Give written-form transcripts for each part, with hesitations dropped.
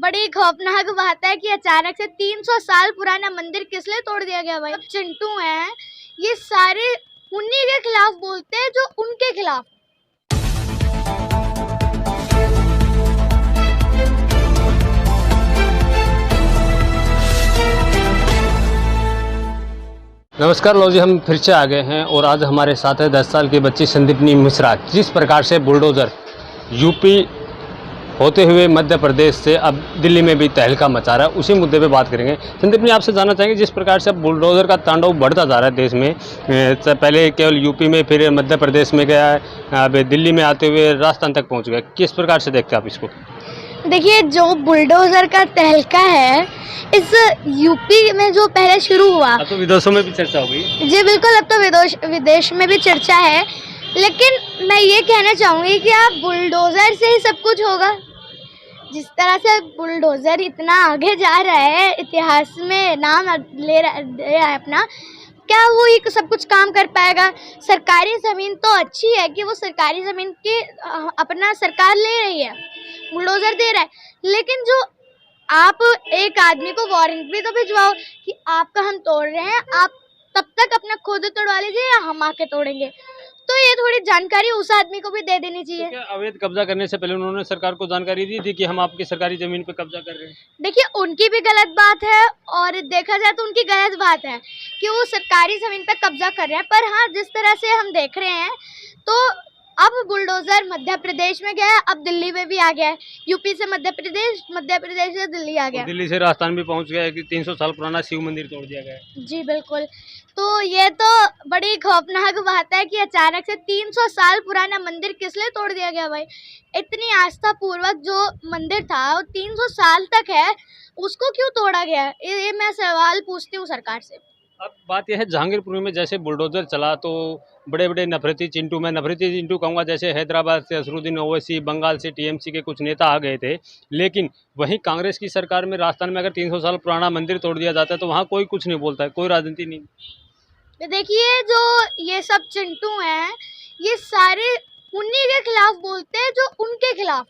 बड़ी खौफनाक बात है कि अचानक से 300 साल पुराना मंदिर किस लिए तोड़ दिया गया भाई। चिंटू हैं ये सारे उन्हीं के खिलाफ बोलते हैं जो उनके खिलाफ। नमस्कार लो जी, हम फिर से आ गए हैं और आज हमारे साथ है 10 साल की बच्ची संदीपनी मिश्रा। जिस प्रकार से बुलडोज़र यूपी होते हुए मध्य प्रदेश से अब दिल्ली में भी तहलका मचा रहा है, उसी मुद्दे पे बात करेंगे। संदीपनी, आपसे जानना चाहेंगे जिस प्रकार से अब बुलडोज़र का तांडव बढ़ता जा रहा है देश में, पहले केवल यूपी में, फिर मध्य प्रदेश में गया है, अब दिल्ली में आते हुए राजस्थान तक पहुँच गया, किस प्रकार से देखते हैं आप इसको? देखिए, जो बुलडोजर का तहलका है इस यूपी में जो पहले शुरू हुआ, अब तो विदेशों में भी चर्चा हो गई। जी बिल्कुल, अब तो विदेश में भी चर्चा है। लेकिन मैं ये कहना चाहूँगी कि आप बुलडोजर से ही सब कुछ होगा। जिस तरह से बुलडोजर इतना आगे जा रहा है, इतिहास में नाम ले रहा है अपना, क्या वो ये सब कुछ काम कर पाएगा? सरकारी ज़मीन तो अच्छी है कि वो सरकारी ज़मीन की अपना सरकार ले रही है, बुलडोजर दे रहा है, लेकिन जो आप एक आदमी को वारंट भी तो भिजवाओ कि आपका हम तोड़ रहे हैं, आप तब तक अपना खुद तोड़वा लीजिए या हम आके तोड़ेंगे। तो ये थोड़ी जानकारी उस आदमी को भी दे देनी चाहिए। तो क्या अवैध कब्जा करने से पहले उन्होंने सरकार को जानकारी दी थी कि हम आपकी सरकारी जमीन पे कब्जा कर रहे हैं? देखिए, उनकी भी गलत बात है और देखा जाए तो उनकी गलत बात है कि वो सरकारी जमीन पे कब्जा कर रहे हैं। पर हाँ, जिस तरह से हम देख रहे हैं तो अब बुलडोजर मध्य प्रदेश में गया है, अब दिल्ली में भी आ गया है। यूपी से मध्य प्रदेश से दिल्ली आ गया, दिल्ली से राजस्थान भी पहुंच गया है कि 300 साल पुराना शिव मंदिर तोड़ दिया गया है। जी बिल्कुल। तो ये तो बड़ी खौफनाक बात है कि अचानक से 300 साल पुराना मंदिर किस लिए तोड़ दिया गया भाई। इतनी आस्था पूर्वक जो मंदिर था वो 300 साल तक है, उसको क्यों तोड़ा गया? ये मैं सवाल पूछती हूँ सरकार से। अब बात यह है, जहांगीरपुर में जैसे बुलडोजर चला तो बड़े बड़े नफरती चिंटू, मैं नफरती चिंटू कहूँगा, जैसे हैदराबाद से असरुद्दीन ओवैसी, बंगाल से टीएमसी के कुछ नेता आ गए थे। लेकिन वहीं कांग्रेस की सरकार में राजस्थान में अगर 300 साल पुराना मंदिर तोड़ दिया जाता है तो वहाँ कोई कुछ नहीं बोलता है, कोई राजनीति नहीं। देखिए, जो ये सब चिंटू हैं ये सारे उन्हीं के खिलाफ बोलते हैं जो उनके खिलाफ।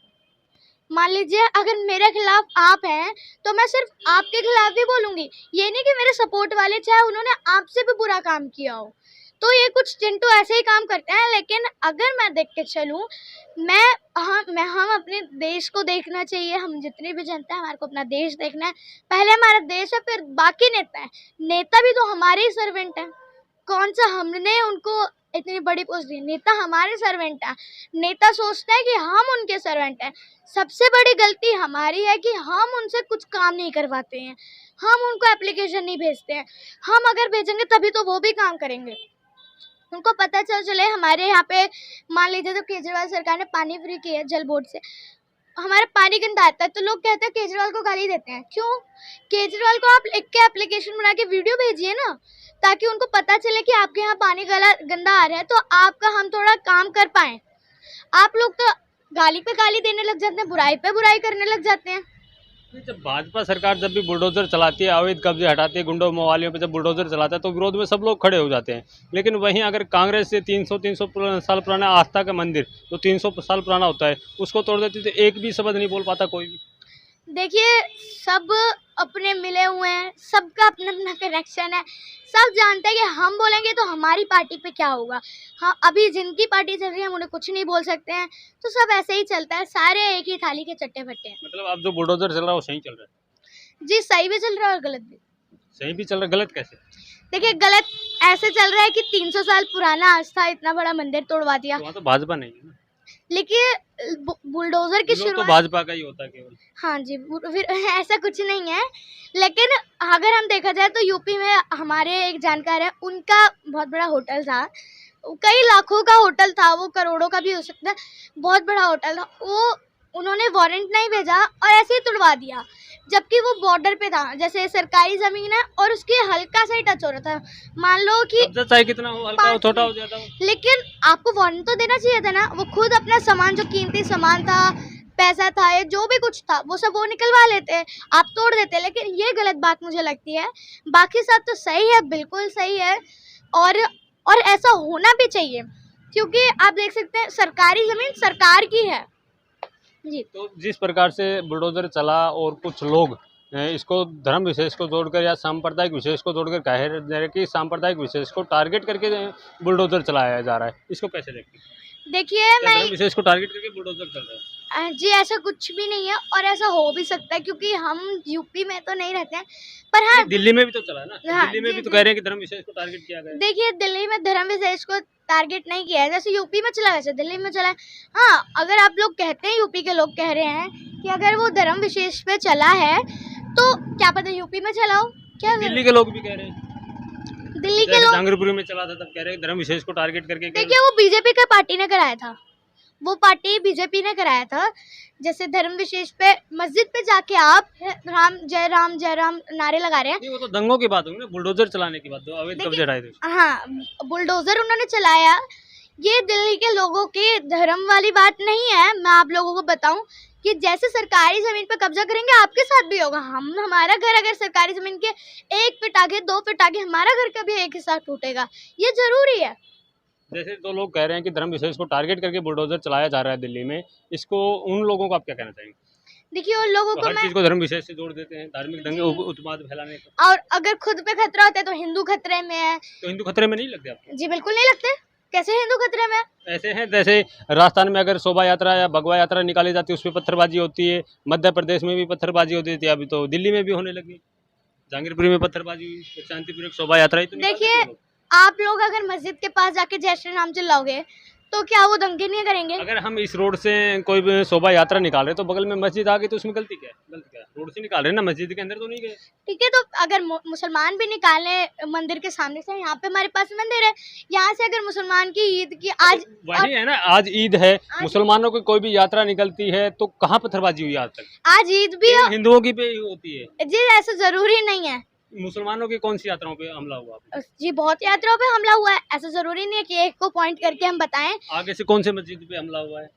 मान लीजिए, अगर मेरे खिलाफ आप हैं तो मैं सिर्फ आपके खिलाफ ही बोलूँगी, ये नहीं कि मेरे सपोर्ट वाले चाहे उन्होंने आपसे भी बुरा काम किया हो। तो ये कुछ चिंटू ऐसे ही काम करते हैं। लेकिन अगर मैं देख के चलूँ, हम अपने देश को देखना चाहिए। हम जितनी भी जनता है, हमारे को अपना देश देखना है। पहले हमारा देश है, फिर बाकी नेता है। नेता भी तो हमारे ही सर्वेंट हैं। कौन सा हमने उनको इतनी बड़ी पोस्ट दी? नेता हमारे सर्वेंट है। नेता सोचता है कि हम उनके सर्वेंट हैं। सबसे बड़ी गलती हमारी है कि हम उनसे कुछ काम नहीं करवाते हैं, हम उनको एप्लीकेशन नहीं भेजते हैं। हम अगर भेजेंगे तभी तो वो भी काम करेंगे। उनको पता चले हमारे यहाँ पे, मान लीजिए तो केजरीवाल सरकार ने पानी फ्री किया है जल बोर्ड से, हमारा पानी गंदा आता है तो लोग कहते हैं केजरीवाल को गाली देते हैं। क्यों? केजरीवाल को आप लिख के एप्लीकेशन बना के वीडियो भेजिए ना, ताकि उनको पता चले कि आपके यहाँ पानी गंदा आ रहा है, तो आपका हम थोड़ा काम कर पाएँ। आप लोग तो गाली पे गाली देने लग जाते हैं, बुराई पे बुराई करने लग जाते हैं। जब भाजपा सरकार जब भी बुलडोजर चलाती है, अवैध कब्जे हटाती है, गुंडों मवालियों पे जब बुलडोजर चलाता है तो विरोध में सब लोग खड़े हो जाते हैं। लेकिन वहीं अगर कांग्रेस से 300 साल पुराना आस्था का मंदिर जो 300 साल पुराना होता है उसको तोड़ देती तो एक भी शब्द नहीं बोल पाता कोई भी। देखिए, सब अपने मिले हुए हैं, सबका अपना अपना कनेक्शन है। सब जानते हैं कि हम बोलेंगे तो हमारी पार्टी पे क्या होगा। हाँ, अभी जिनकी पार्टी चल रही है हम उन्हें कुछ नहीं बोल सकते हैं। तो सब ऐसे ही चलता है, सारे एक ही थाली के चट्टे फट्टे हैं। मतलब अब जो बुलडोजर चल रहा है वो सही चल रहा है? जी, सही भी चल रहा है और गलत भी। सही भी चल रहा है, गलत कैसे? देखिए, गलत ऐसे चल रहा है कि 300 साल पुराना आस्था इतना बड़ा मंदिर तोड़वा दिया। वहाँ तो भाजपा नहीं है ना, लेकिन बुलडोजर की शुरुआत तो भाजपा का ही होता है केवल। हाँ जी, फिर ऐसा कुछ नहीं है। लेकिन अगर हम देखा जाए तो यूपी में हमारे एक जानकार है, उनका बहुत बड़ा होटल था, कई लाखों का होटल था, वो करोड़ों का भी हो सकता है, बहुत बड़ा होटल था। वो उन्होंने वारंट नहीं भेजा और ऐसे ही तुड़वा दिया, जबकि वो बॉर्डर पे था, जैसे सरकारी ज़मीन है और उसके हल्का सा ही टच हो रहा था। मान लो कि चाहे कितना हो, हल्का हो, छोटा हो जाता हो, लेकिन आपको वारंट तो देना चाहिए था ना। वो खुद अपना सामान, जो कीमती सामान था, पैसा था या जो भी कुछ था, वो सब वो निकलवा लेते, आप तोड़ देते। लेकिन ये गलत बात मुझे लगती है। बाकी सब तो सही है, बिल्कुल सही है, और ऐसा होना भी चाहिए, क्योंकि आप देख सकते हैं सरकारी ज़मीन सरकार की है। जी। तो जिस प्रकार से बुलडोजर चला और कुछ लोग इसको धर्म विशेष को जोड़कर या सांप्रदायिक विशेष को जोड़कर कह रहे हैं कि सांप्रदायिक विशेष को टारगेट करके बुलडोजर चलाया जा रहा है, इसको कैसे देखते हैं? देखिए क्या मैं धर्म विशेष को टारगेट करके बुलडोजर चल रहा है? जी ऐसा कुछ भी नहीं है और ऐसा हो भी सकता है क्योंकि हम यूपी में तो नहीं रहते हैं, पर हाँ नहीं, दिल्ली में भी तो चला है ना, हाँ, दिल्ली में जी, भी तो जी। कह रहे हैं कि धर्म विशेष को टारगेट किया गया है। देखिए दिल्ली में धर्म विशेष को टारगेट नहीं किया है, जैसे यूपी में चला वैसे दिल्ली में चला है। हाँ, अगर आप लोग कहते हैं, यूपी के लोग कह रहे हैं कि अगर वो धर्म विशेष पे चला है तो क्या पता यूपी में चला हो, क्या दिल्ली के लोग भी कह रहे हैं, दिल्ली के जैसे लोग। जहांगीरपुरी में चला था तब कह रहे हैं धर्म विशेष को टारगेट करके देखिए वो बीजेपी का पार्टी ने कराया था, वो पार्टी बीजेपी ने कराया था। जैसे धर्म विशेष पे मस्जिद पे जाके आप राम जय राम नारे लगा रहे हैं। नहीं, वो तो दंगों की बात होगी ना, बुलडोजर चलाने की बात, तो अवैध देखिए- कब्जे हटाए थे। हाँ, बुलडोजर उन्होंने चलाया, ये दिल्ली के लोगों की धर्म वाली बात नहीं है। मैं आप लोगों को बताऊं कि जैसे सरकारी जमीन पे कब्जा करेंगे आपके साथ भी होगा। हमारा घर अगर सरकारी जमीन के 1 फीट आगे 2 फीट आगे, हमारा घर का भी एक हिस्सा टूटेगा, ये जरूरी है। जैसे तो लोग कह रहे हैं कि धर्म विशेष को टारगेट करके बुलडोजर चलाया जा रहा है दिल्ली में, इसको उन लोगों को आप क्या कहना चाहेंगे? देखिए उन लोगों तो को हर मैं चीज को धर्म विशेष से जोड़ देते हैं, धार्मिक दंगे उत्पाद फैलाने को। और अगर खुद पे खतरा होता है तो हिंदू खतरे में है। तो हिंदू खतरे में नहीं लगते आपको? जी बिल्कुल नहीं लगते, कैसे हिंदू खतरे में है? ऐसे हैं जैसे राजस्थान में अगर शोभा यात्रा या भगवा यात्रा निकाली जाती है, उस पर पत्थरबाजी होती है, मध्य प्रदेश में भी पत्थरबाजी होती थी, अभी तो दिल्ली में भी होने लगी। जहांगीरपुरी में पत्थरबाजी हुई, शांतिपूर्वक शोभा यात्रा ही तो निकाल देखिए, देते हैं लोग। आप लोग अगर मस्जिद के पास जाके जय श्री राम चिल्लाओगे तो क्या वो दंगे नहीं करेंगे? अगर हम इस रोड से कोई भी शोभा यात्रा निकाल रहे हैं तो बगल में मस्जिद आ गई, तो उसमें गलती क्या है? गलती क्या है? रोड से निकाल रहे हैं ना, मस्जिद के अंदर तो नहीं गए। ठीक है, तो अगर मुसलमान भी निकाले मंदिर के सामने से, यहाँ पे हमारे पास मंदिर है, यहाँ से अगर मुसलमान की ईद की आज वही है ना, आज ईद है, मुसलमानों की कोई भी यात्रा निकलती है तो कहाँ पत्थरबाजी हुई आज तक? आज ईद भी हो, हिंदुओं की पे ही होती है। जी ऐसा जरूरी नहीं है। मुसलमानों की कौन सी यात्राओं पे हमला हुआ? जी बहुत यात्राओं पे हमला हुआ है, ऐसा जरूरी नहीं है कि एक को पॉइंट करके हम बताएं। आगे से कौन से मस्जिद पे हमला हुआ है?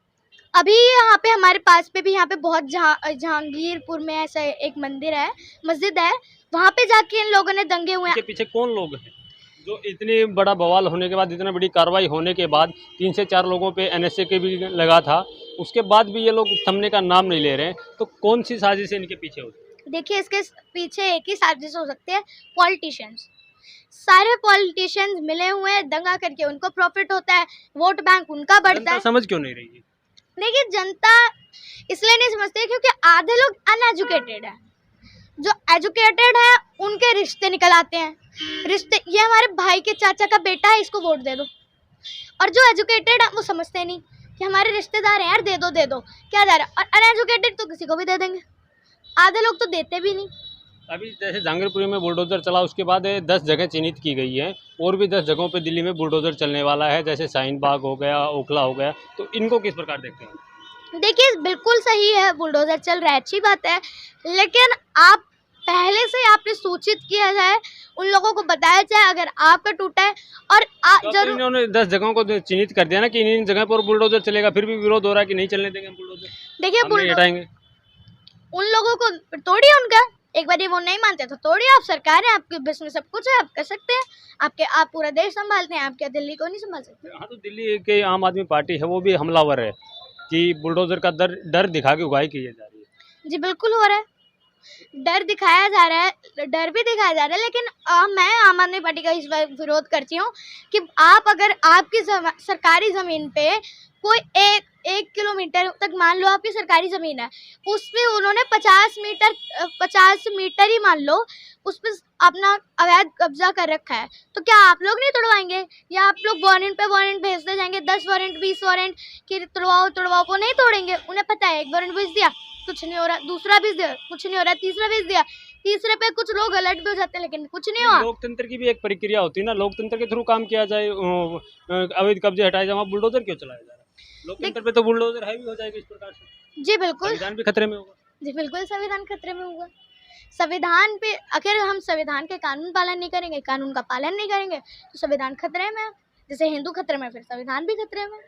अभी यहाँ पे हमारे पास पे भी यहाँ पे बहुत जहांगीरपुर में ऐसा एक मंदिर है, मस्जिद है, वहाँ पे जाके इन लोगों ने दंगे हुए इसके हैं। पीछे कौन लोग हैं जो इतनी बड़ा बवाल होने के बाद, इतना बड़ी कार्रवाई होने के बाद 3 से 4 लोगों पे एनएसए के भी लगा था, उसके बाद भी ये लोग थमने का नाम नहीं ले रहे हैं, तो कौन सी साजिश इनके पीछे होती है? देखिए इसके पीछे एक ही साजिश हो सकती है, पॉलिटिशियंस। सारे पॉलिटिशियंस मिले हुए हैं, दंगा करके उनको प्रॉफिट होता है, वोट बैंक उनका बढ़ता जनता है। समझ क्यों नहीं रही है? देखिए जनता इसलिए नहीं समझती क्योंकि आधे लोग अनएजुकेटेड है, जो एजुकेटेड है उनके रिश्ते निकल आते हैं। रिश्ते, ये हमारे भाई के चाचा का बेटा है, इसको वोट दे दो। और जो एजुकेटेड है वो समझते नहीं कि हमारे रिश्तेदार हैं यार, दे दो क्या जा रहा है। और अनएजुकेटेड तो किसी को भी दे देंगे, आधे लोग तो देते भी नहीं। अभी जैसे जहांगीरपुरी में बुलडोजर चला, उसके बाद 10 जगह चिन्हित की गई है, और भी 10 जगहों पे दिल्ली में बुलडोजर चलने वाला है, जैसे शाहीन बाग हो गया, ओखला हो गया, तो इनको किस प्रकार देखते हैं? देखिए बिल्कुल सही है, बुलडोजर चल रहा है, अच्छी बात है, लेकिन आप पहले से आपने सूचित किया जाए, उन लोगों को बताया जाए अगर आपका टूटा है। और तो जरूर इन्होंने 10 जगहों को चिन्हित कर दिया ना कि इन जगह पर बुलडोजर चलेगा, फिर भी विरोध हो रहा है कि नहीं चलने देंगे हम बुलडोजर, देखिए हम नहीं हटाएंगे। उन लोगों को तोड़िए उनका, एक बार ये वो नहीं मानते तो तोड़िए, आप सरकार है, आपके बस में सब कुछ है, आप कर सकते हैं, आप पूरा देश संभालते हैं, आप क्या दिल्ली को नहीं संभाल सकते? हाँ, तो दिल्ली के आम आदमी पार्टी है, वो भी हमलावर है कि बुलडोजर का डर दिखा के उगाही की जा रही है। जी बिल्कुल हो रहा है, डर दिखाया जा रहा है, डर भी दिखाया जा रहा है, लेकिन मैं आम आदमी पार्टी का इस बार विरोध करती हूँ कि आप अगर आपकी सरकारी ज़मीन पे कोई एक किलोमीटर तक, मान लो आपकी सरकारी ज़मीन है, उस पे उन्होंने 50 मीटर ही मान लो उस पर अपना अवैध कब्जा कर रखा है, तो क्या आप लोग नहीं तोड़वाएंगे? या आप लोग वारंट पे वारंट भेजते जाएंगे, 10 वारंट 20 वारंट कि तोड़वाओ, वो नहीं तोड़ेंगे। उन्हें पता है एक वारंट भेज दिया कुछ नहीं हो रहा, दूसरा भेज दिया कुछ नहीं हो रहा, तीसरा भेज दिया, तीसरे पे कुछ लोग अलर्ट भी हो जाते हैं लेकिन कुछ नहीं हुआ। लोकतंत्र की भी एक प्रक्रिया होती है ना, लोकतंत्र के थ्रू काम किया जाए, अवैध कब्जे हटाए जाए, वहाँ बुलडोजर क्यों चलाया जा रहा है? लोकतंत्र पे तो बुलडोजर हावी हो जाएगा इस प्रकार से। जी बिल्कुल, संविधान भी खतरे में होगा। जी बिल्कुल संविधान खतरे में होगा। संविधान पे अगर हम संविधान के कानून पालन नहीं करेंगे, कानून का पालन नहीं करेंगे, तो संविधान खतरे में है। जैसे हिंदू खतरे में, फिर संविधान भी खतरे में।